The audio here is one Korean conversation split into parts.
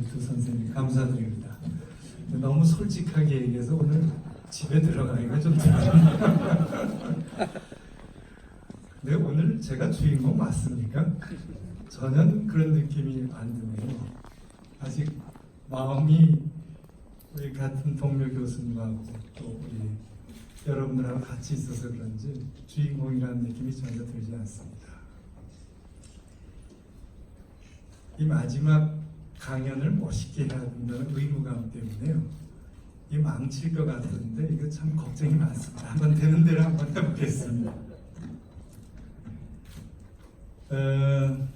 두 선생님 감사드립니다. 너무 솔직하게 얘기해서 오늘 집에 들어가기가 좀 근데 오늘 제가 주인공 맞습니까? 전혀 그런 느낌이 안 드네요. 아직 마음이 우리 같은 동료 교수님하고 또 우리 여러분들하고 같이 있어서 그런지 주인공이라는 느낌이 전혀 들지 않습니다. 이 마지막 강연을 멋있게 해야 된다는 의무감 때문에요. 이 망칠 것 같은데 이거 참 걱정이 많습니다. 한번 되는 대로 한번 해보겠습니다.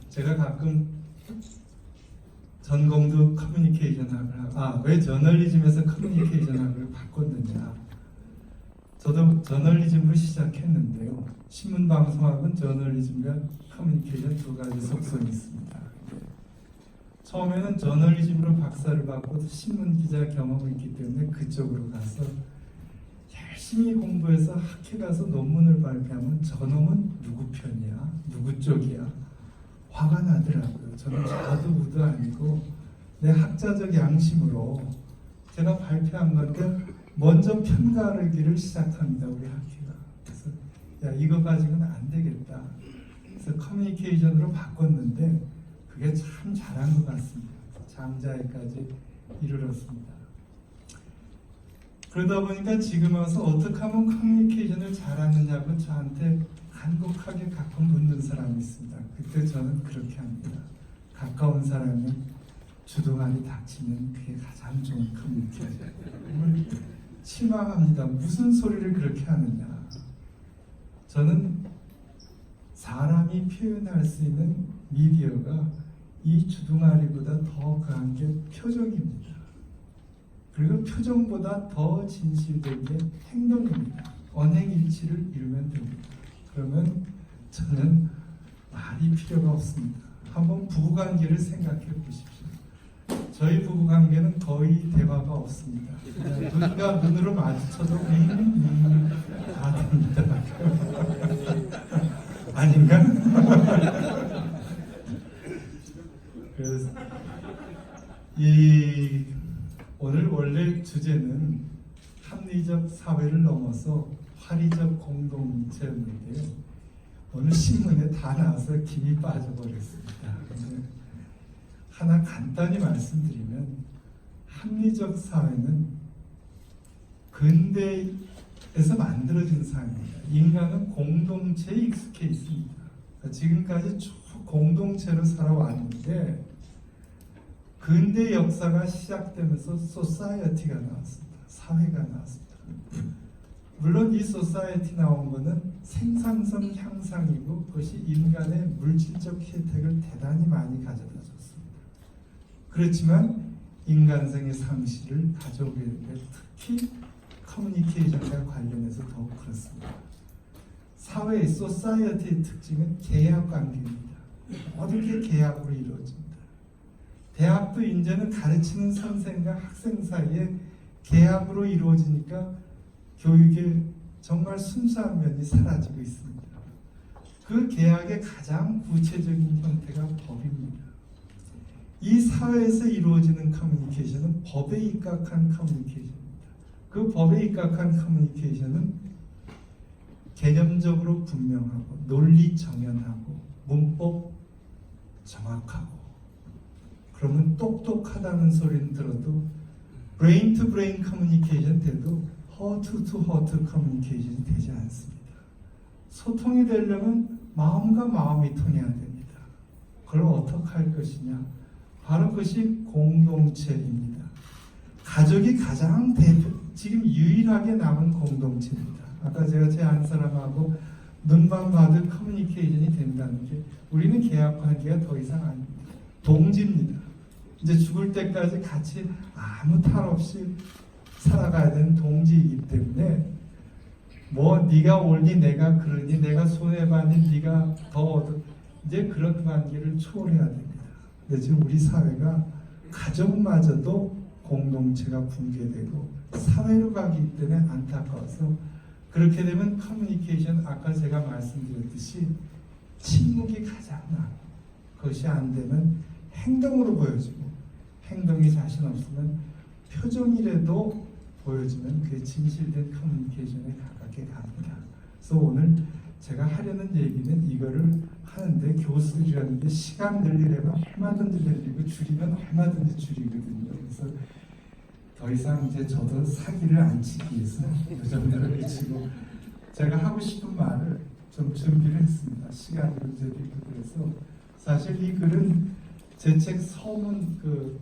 제가 가끔 전공도 커뮤니케이션 학을 왜 저널리즘에서 커뮤니케이션 학을 바꿨느냐. 저도 저널리즘으로 시작했는데요. 신문방송학은 저널리즘과 커뮤니케이션 두 가지 속성이 있습니다. 처음에는 저널리즘으로 박사를 받고 신문기자 경험이 있기 때문에 그쪽으로 가서 열심히 공부해서 학회 가서 논문을 발표하면 저놈은 누구 편이야? 누구 쪽이야? 화가 나더라고요. 저는 자도 우도 아니고 내 학자적 양심으로 제가 발표한 건데 먼저 편가르기를 시작합니다. 우리 학회가. 그래서 야 이거 가지고는 안 되겠다. 그래서 커뮤니케이션으로 바꿨는데 그게 참 잘한 것 같습니다. 장자에까지 이르렀습니다. 그러다 보니까 지금 와서 어떻게 하면 커뮤니케이션을 잘하느냐고 저한테 간곡하게 가끔 묻는 사람이 있습니다. 그때 저는 그렇게 합니다. 가까운 사람은 주둥아리 닥치면 그게 가장 좋은 커뮤니케이션. 정말 실망합니다. 무슨 소리를 그렇게 하느냐. 저는 사람이 표현할 수 있는 미디어가 이 주둥아리보다 더 강한 게 표정입니다. 그리고 표정보다 더 진실된 게 행동입니다. 언행일치를 이루면 됩니다. 그러면 저는 말이 필요가 없습니다. 한번 부부관계를 생각해 보십시오. 저희 부부관계는 거의 대화가 없습니다. 눈과 눈으로 마주쳐도 다 됩니다. 아닌가? 그래서 오늘 원래 주제는 합리적 사회를 넘어서 화리적 공동체였는데요. 오늘 신문에 다 나와서 김이 빠져버렸습니다. 하나 간단히 말씀드리면 합리적 사회는 근대에서 만들어진 사회입니다. 인간은 공동체에 익숙해 있습니다. 지금까지 쭉 공동체로 살아왔는데 근대 역사가 시작되면서 소사이어티가 나왔습니다. 사회가 나왔습니다. 물론 이 소사이어티 나온 것은 생산성 향상이고 그것이 인간의 물질적 혜택을 대단히 많이 가져다 줬습니다. 그렇지만 인간성의 상실을 가져오게 되는데 특히 커뮤니케이션과 관련해서 더욱 그렇습니다. 사회의 소사이어티의 특징은 계약 관계입니다. 모든 게 계약으로 이루어집니다. 대학도 이제는 가르치는 선생과 학생 사이에 계약으로 이루어지니까 교육의 정말 순수한 면이 사라지고 있습니다. 그 계약의 가장 구체적인 형태가 법입니다. 이 사회에서 이루어지는 커뮤니케이션은 법에 입각한 커뮤니케이션입니다. 그 법에 입각한 커뮤니케이션은 개념적으로 분명하고 논리 정연하고 문법 정확하고 그러면 똑똑하다는 소리는 들어도 브레인 투 브레인 커뮤니케이션 돼도 허트 투 허트 커뮤니케이션이 되지 않습니다. 소통이 되려면 마음과 마음이 통해야 됩니다. 그걸 어떻게 할 것이냐? 바로 그것이 공동체입니다. 가족이 가장 지금 유일하게 남은 공동체입니다. 아까 제가 제 한 사람하고 눈만 봐도 커뮤니케이션이 된다는 게 우리는 계약 관계가 더 이상 아닙니다. 동지입니다. 이제 죽을 때까지 같이 아무 탈 없이 살아가야 되는 동지이기 때문에 뭐 네가 옳니 내가 그러니 내가 손해봤니 네가 더 얻어 이제 그런 관계를 초월해야 됩니다. 근데 지금 우리 사회가 가족마저도 공동체가 붕괴되고 사회로 가기 때문에 안타까워서 그렇게 되면 커뮤니케이션 아까 제가 말씀드렸듯이 침묵이 가장 나고 그것이 안 되면 행동으로 보여지고 행동이 자신 없으면 표정이라도 보여주면 그게 진실된 커뮤니케이션에 가깝게 갑니다. 그래서 오늘 제가 하려는 얘기는 이거를 하는데 교수들이라는 게 시간 늘리려면 얼마든지 늘리고 줄이면 얼마든지 줄이거든요. 그래서 더 이상 이제 저도 사기를 안 치기 위해서 이 정도를 치고 제가 하고 싶은 말을 좀 준비를 했습니다. 시간이 문제도 있고 그래서 사실 이 글은 제 책 서문 그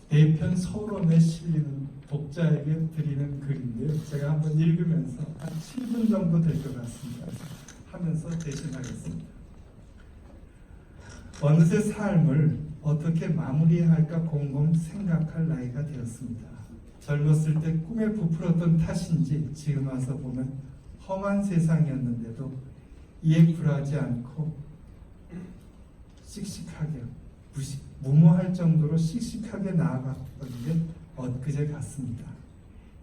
대편 서론에 실리는 독자에게 드리는 글인데요. 제가 한번 읽으면서 한 7분 정도 될 것 같습니다. 하면서 대신하겠습니다. 어느새 삶을 어떻게 마무리해야 할까 곰곰 생각할 나이가 되었습니다. 젊었을 때 꿈에 부풀었던 탓인지 지금 와서 보면 험한 세상이었는데도 이에 굴하지 않고 씩씩하게 무모할 정도로 씩씩하게 나아갔던 게 엊그제 같습니다.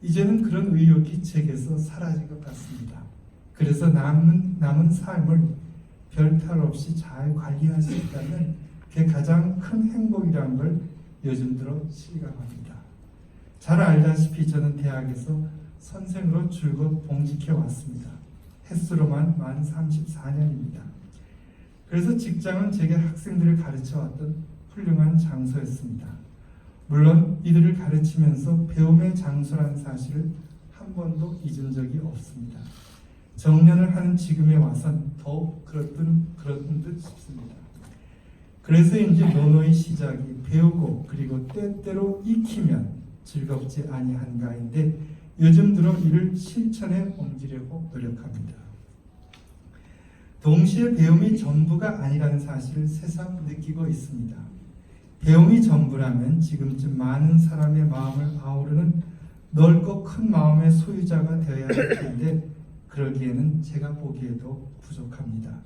이제는 그런 의욕이 제게서 사라진 것 같습니다. 그래서 남은 삶을 별탈 없이 잘 관리할 수 있다면 그게 가장 큰 행복이라는 걸 요즘 들어 실감합니다. 잘 알다시피 저는 대학에서 선생으로 줄곧 봉직해 왔습니다. 횟수로만 만 34년입니다. 그래서 직장은 제게 학생들을 가르쳐 왔던 훌륭한 장소였습니다. 물론 이들을 가르치면서 배움의 장소라는 사실을 한 번도 잊은 적이 없습니다. 정년을 하는 지금에 와선 더욱 그렇던 듯 싶습니다. 그래서인지 노노의 시작이 배우고 그리고 때때로 익히면 즐겁지 아니한가인데 요즘 들어 이를 실천에 옮기려고 노력합니다. 동시에 배움이 전부가 아니라는 사실을 새삼 느끼고 있습니다. 배움이 전부라면 지금쯤 많은 사람의 마음을 아우르는 넓고 큰 마음의 소유자가 되어야 할 텐데 그러기에는 제가 보기에도 부족합니다.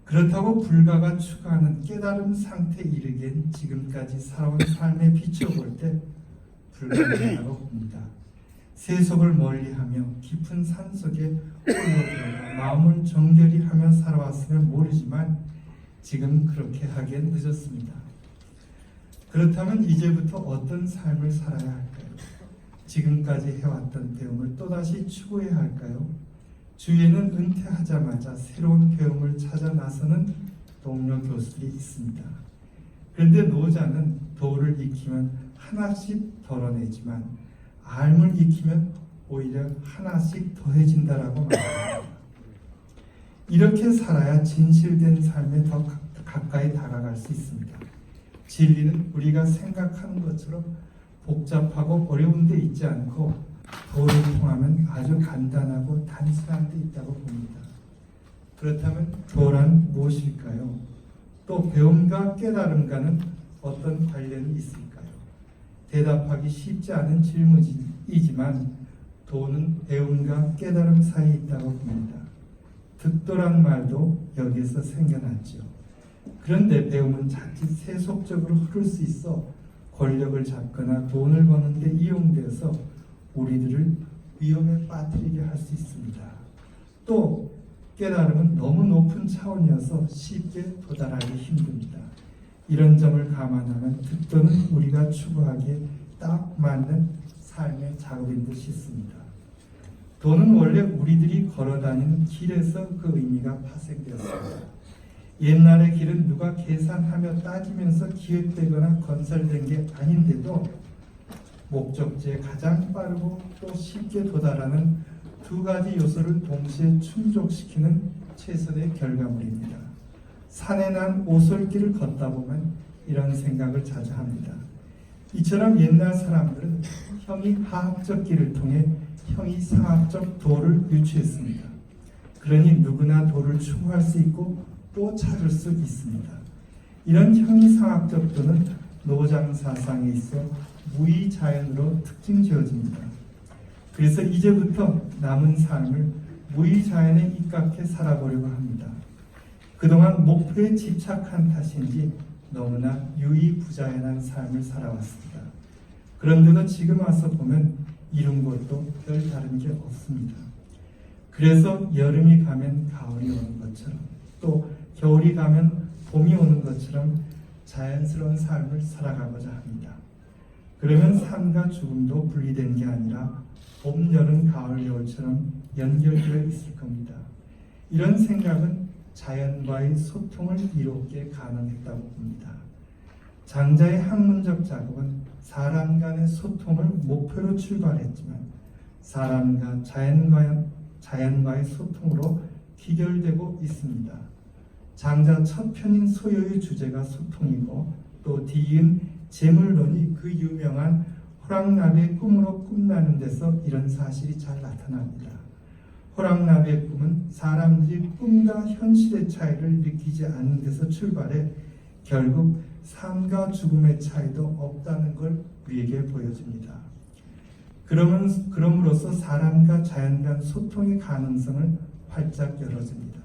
그렇다고 불가가 추구하는 깨달음 상태에 이르기엔 지금까지 살아온 삶에 비춰볼 때 불가능하다고 봅니다. 세속을 멀리하며 깊은 산속에 홀로 들어가 마음을 정결히 하며 살아왔으면 모르지만 지금 그렇게 하기엔 늦었습니다. 그렇다면 이제부터 어떤 삶을 살아야 할까요? 지금까지 해왔던 배움을 또다시 추구해야 할까요? 주위에는 은퇴하자마자 새로운 배움을 찾아 나서는 동료 교수들이 있습니다. 그런데 노자는 도를 익히면 하나씩 덜어내지만 알을 익히면 오히려 하나씩 더해진다라고 말합니다. 이렇게 살아야 진실된 삶에 더 가까이 다가갈 수 있습니다. 진리는 우리가 생각하는 것처럼 복잡하고 어려운 데 있지 않고 도를 통하면 아주 간단하고 단순한 데 있다고 봅니다. 그렇다면 도란 무엇일까요? 또 배움과 깨달음과는 어떤 관련이 있을까요? 대답하기 쉽지 않은 질문이지만 도는 배움과 깨달음 사이에 있다고 봅니다. 득도란 말도 여기에서 생겨났죠. 그런데 배움은 자칫 세속적으로 흐를 수 있어 권력을 잡거나 돈을 버는 데 이용되어서 우리들을 위험에 빠뜨리게 할 수 있습니다. 또 깨달음은 너무 높은 차원이어서 쉽게 도달하기 힘듭니다. 이런 점을 감안하면 득도는 우리가 추구하기에 딱 맞는 삶의 작업인 듯 싶습니다. 도는 원래 우리들이 걸어다니는 길에서 그 의미가 파생되었습니다. 옛날의 길은 누가 계산하며 따지면서 기획되거나 건설된 게 아닌데도 목적지에 가장 빠르고 또 쉽게 도달하는 두 가지 요소를 동시에 충족시키는 최선의 결과물입니다. 산에 난 오솔길을 걷다 보면 이런 생각을 자주 합니다. 이처럼 옛날 사람들은 형이 하학적 길을 통해 형이 상학적 도를 유추했습니다. 그러니 누구나 도를 추구할 수 있고 또 찾을 수 있습니다. 이런 형이상학적 도는 노장 사상에 있어 무의자연으로 특징 지어집니다. 그래서 이제부터 남은 삶을 무의자연에 입각해 살아보려고 합니다. 그동안 목표에 집착한 탓인지 너무나 유의부자연한 삶을 살아왔습니다. 그런데도 지금 와서 보면 이룬 것도 별 다른 게 없습니다. 그래서 여름이 가면 가을이 오는 것처럼 또 겨울이 가면 봄이 오는 것처럼 자연스러운 삶을 살아가고자 합니다. 그러면 삶과 죽음도 분리된 게 아니라 봄, 여름, 가을, 겨울처럼 연결되어 있을 겁니다. 이런 생각은 자연과의 소통을 이롭게 가능했다고 봅니다. 장자의 학문적 작업은 사람 간의 소통을 목표로 출발했지만 사람과 자연과의 소통으로 귀결되고 있습니다. 장자 첫 편인 소요의 주제가 소통이고 또 뒤이은 재물론이 그 유명한 호랑나비의 꿈으로 꿈나는 데서 이런 사실이 잘 나타납니다. 호랑나비의 꿈은 사람들이 꿈과 현실의 차이를 느끼지 않는 데서 출발해 결국 삶과 죽음의 차이도 없다는 걸 우리에게 보여줍니다. 그럼으로써 사람과 자연 간 소통의 가능성을 활짝 열어줍니다.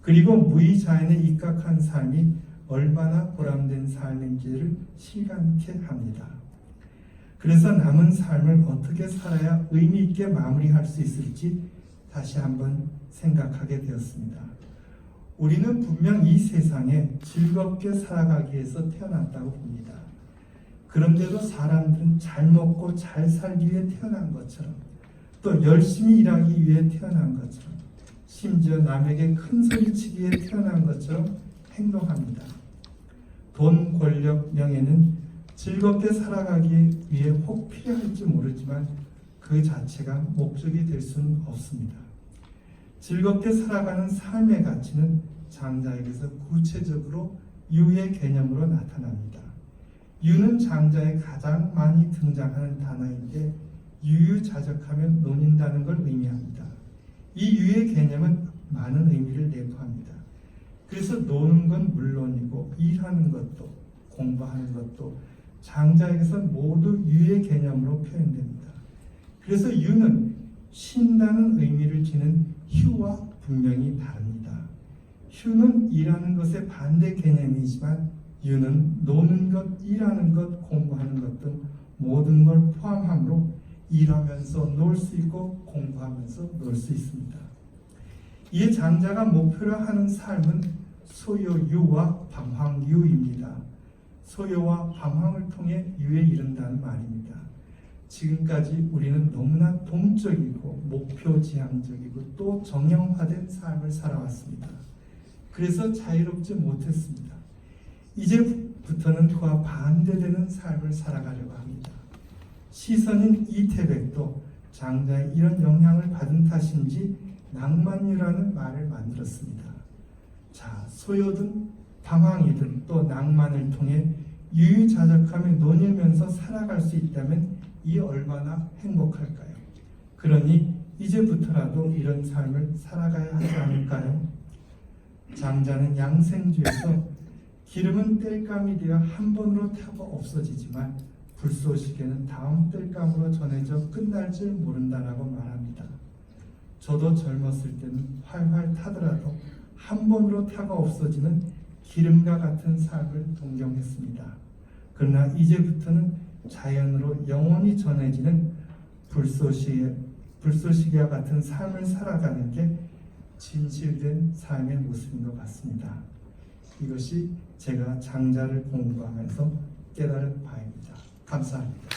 그리고 무의자연에 입각한 삶이 얼마나 보람된 삶인지를 실감케 합니다. 그래서 남은 삶을 어떻게 살아야 의미 있게 마무리할 수 있을지 다시 한번 생각하게 되었습니다. 우리는 분명 이 세상에 즐겁게 살아가기 위해서 태어났다고 봅니다. 그런데도 사람들은 잘 먹고 잘 살기 위해 태어난 것처럼 또 열심히 일하기 위해 태어난 것처럼 심지어 남에게 큰 소리치기 위해 태어난 것처럼 행동합니다. 돈, 권력, 명예는 즐겁게 살아가기 위해 혹 필요할지 모르지만 그 자체가 목적이 될 수는 없습니다. 즐겁게 살아가는 삶의 가치는 장자에게서 구체적으로 유의 개념으로 나타납니다. 유는 장자에 가장 많이 등장하는 단어인데 유유자적하면 논인다는 걸 의미합니다. 이 유의 개념은 많은 의미를 내포합니다. 그래서 노는 건 물론이고 일하는 것도 공부하는 것도 장자에게서 모두 유의 개념으로 표현됩니다. 그래서 유는 쉰다는 의미를 지닌 휴와 분명히 다릅니다. 휴는 일하는 것의 반대 개념이지만 유는 노는 것, 일하는 것, 공부하는 것 등 모든 걸 포함하므로 일하면서 놀 수 있고 공부하면서 놀 수 있습니다. 이에 장자가 목표로 하는 삶은 소요유와 방황유입니다. 소요와 방황을 통해 유에 이른다는 말입니다. 지금까지 우리는 너무나 동적이고 목표지향적이고 또 정형화된 삶을 살아왔습니다. 그래서 자유롭지 못했습니다. 이제부터는 그와 반대되는 삶을 살아가려고 합니다. 시선인 이태백도 장자의 이런 영향을 받은 탓인지 낭만유라는 말을 만들었습니다. 자, 소요든 방황이든 또 낭만을 통해 유유자적하며 논일면서 살아갈 수 있다면 이 얼마나 행복할까요? 그러니 이제부터라도 이런 삶을 살아가야 하지 않을까요? 장자는 양생주에서 기름은 땔감이 되어 한 번으로 타고 없어지지만 불쏘시개는 다음 땔감으로 전해져 끝날 줄 모른다라고 말합니다. 저도 젊었을 때는 활활 타더라도 한 번으로 타고 없어지는 기름과 같은 삶을 동경했습니다. 그러나 이제부터는 자연으로 영원히 전해지는 불쏘시개와 같은 삶을 살아가는 게 진실된 삶의 모습인 것 같습니다. 이것이 제가 장자를 공부하면서 깨달은 바입니다. 감사합니다.